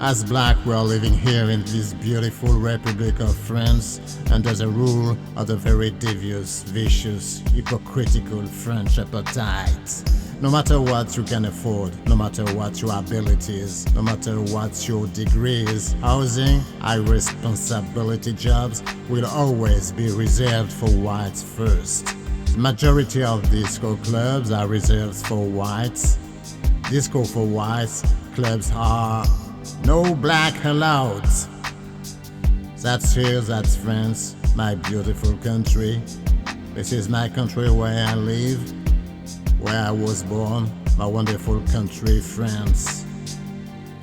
As black, we are living here in this beautiful Republic of France under the rule of the very devious, vicious, hypocritical French appetite. No matter what you can afford, no matter what your abilities, no matter what your degrees, housing, high responsibility jobs will always be reserved for whites first. The majority of disco clubs are reserved for whites. Disco for whites clubs are no black allowed. That's here, that's France, my beautiful country. This is my country where I live, where I was born, my wonderful country, France.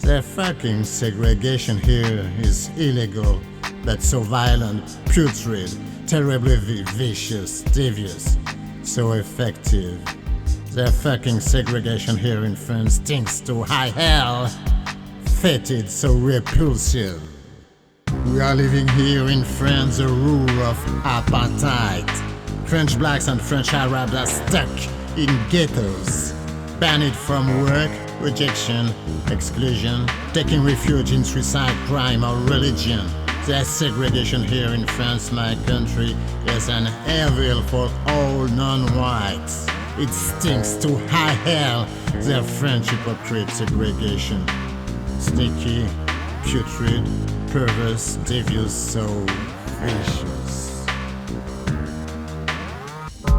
The fucking segregation here is illegal, but so violent, putrid, terribly vicious, devious, so effective. The fucking segregation here in France stinks to high hell, fetid, so repulsive. We are living here in France the rule of apartheid. French blacks and French Arabs are stuck in ghettos, banned from work, rejection, exclusion, taking refuge in suicide, crime or religion. There's segregation here in France, my country, is an evil for all non-whites. It stinks to high hell, their French hypocrite segregation. Sneaky, putrid, perverse, devious, so vicious.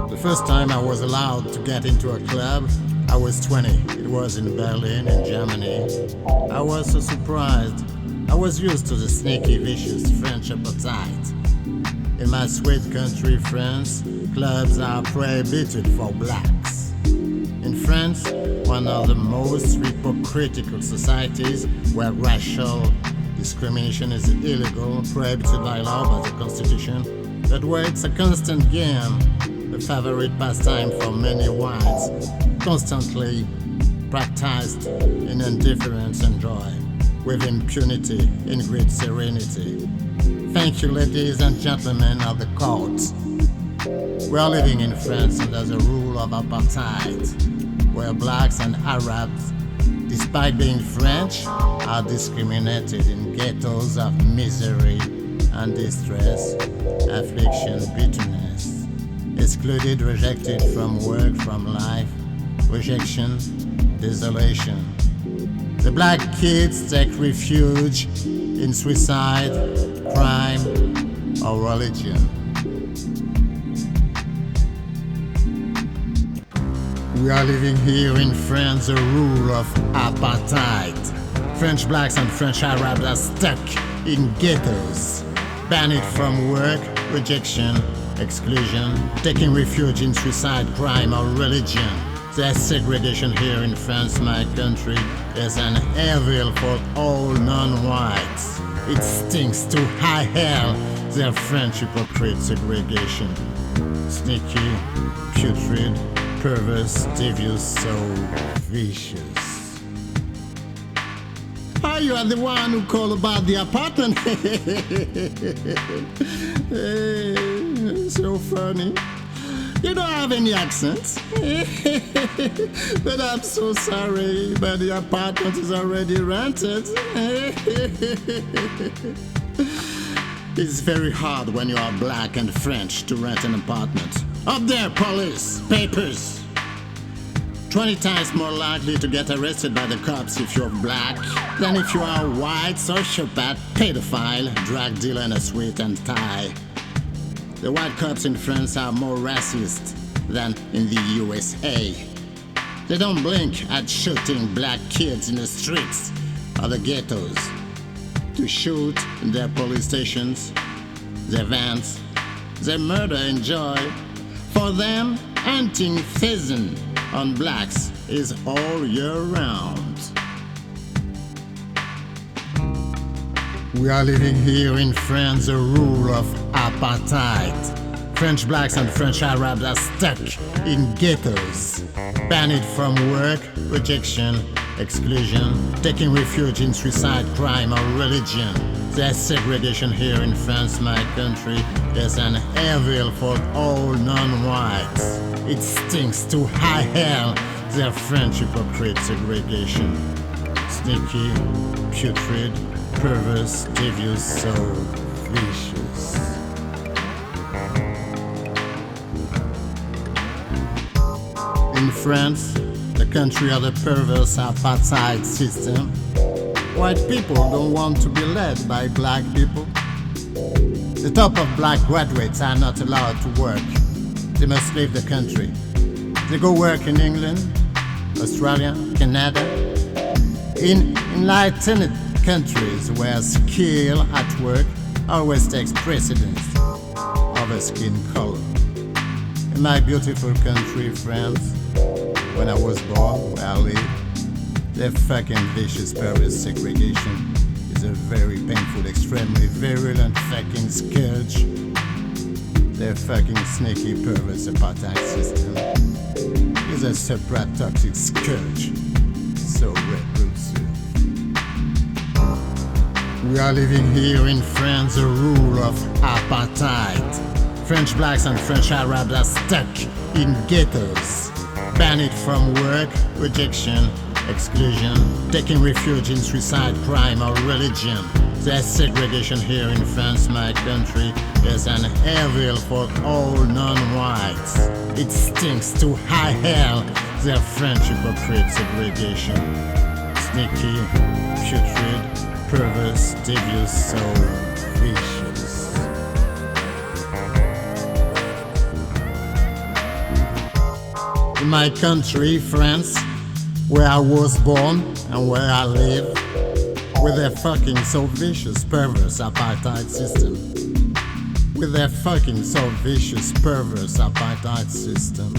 The first time I was allowed to get into a club, I was 20. It was in Berlin, in Germany. I was so surprised. I was used to the sneaky, vicious French appetite. In my sweet country, France, clubs are prohibited for blacks. In France, one of the most hypocritical societies where racial discrimination is illegal, prohibited by law, by the Constitution, but where it's a constant game, a favorite pastime for many whites, constantly practiced in indifference and joy, with impunity, in great serenity. Thank you, ladies and gentlemen of the court. We are living in France under the rule of apartheid, where blacks and Arabs, despite being French, are discriminated in ghettos of misery and distress, affliction, bitterness, excluded, rejected from work, from life, rejection, desolation. The black kids take refuge in suicide, crime, or religion. We are living here in France the rule of apartheid. French blacks and French Arabs are stuck in ghettos, banned from work, rejection, exclusion, taking refuge in suicide, crime, or religion. There's segregation here in France, my country, is an evil for all non-whites. It stinks to high hell, their French hypocrite segregation. Sneaky, putrid, perverse, devious, so vicious. Oh, you are the one who called about the apartment. So funny. You don't have any accent. But I'm so sorry, but the apartment is already rented. It's very hard when you are black and French to rent an apartment. Up there, police, papers. 20 times more likely to get arrested by the cops if you're black than if you are a white, sociopath, pedophile, drug dealer in a suit and tie. The white cops in France are more racist than in the USA. They don't blink at shooting black kids in the streets or the ghettos. To shoot in their police stations, their vans, they murder and joy. For them, hunting pheasant on blacks is all year round. We are living here in France the rule of apartheid. French blacks and French Arabs are stuck in ghettos, banned from work, rejection, exclusion, taking refuge in suicide, crime, or religion. There's segregation here in France, my country, is an evil for all non-whites. It stinks to high hell, their French hypocrite segregation. Sneaky, putrid, perverse, devious, so vicious. In France, the country of the perverse apartheid system, white people don't want to be led by black people. The top of black graduates are not allowed to work. They must leave the country. They go work in England, Australia, Canada, in enlightened countries where skill at work always takes precedence over skin color. In my beautiful country, France, when I was born, where I live, the fucking vicious perverse segregation is a very painful, extremely virulent fucking scourge. The fucking sneaky perverse apartheid system is a supra-toxic scourge, so repulsive. We are living here in France a rule of apartheid. French blacks and French Arabs are stuck in ghettos, banned from work, rejection, exclusion, taking refuge in suicide, crime or religion. There's segregation here in France, my country, is an evil for all non-whites. It stinks to high hell, their French hypocrite segregation. Sneaky, putrid, perverse, devious, so vicious. In my country, France, where I was born and where I live, with their fucking so vicious, perverse apartheid system. With their fucking so vicious, perverse apartheid system.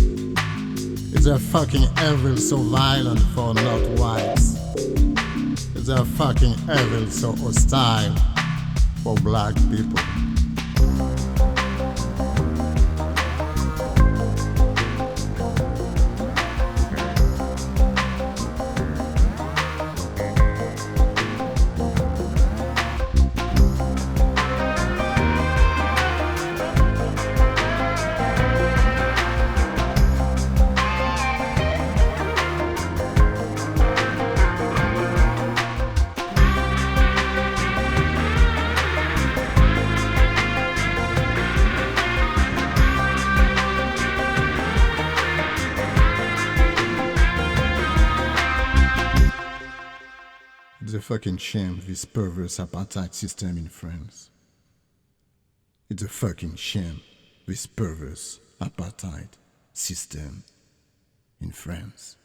It's a fucking evil so violent for not whites. It's a fucking evil so hostile for black people. It's a fucking shame, this perverse apartheid system in France. It's a fucking shame, this perverse apartheid system in France.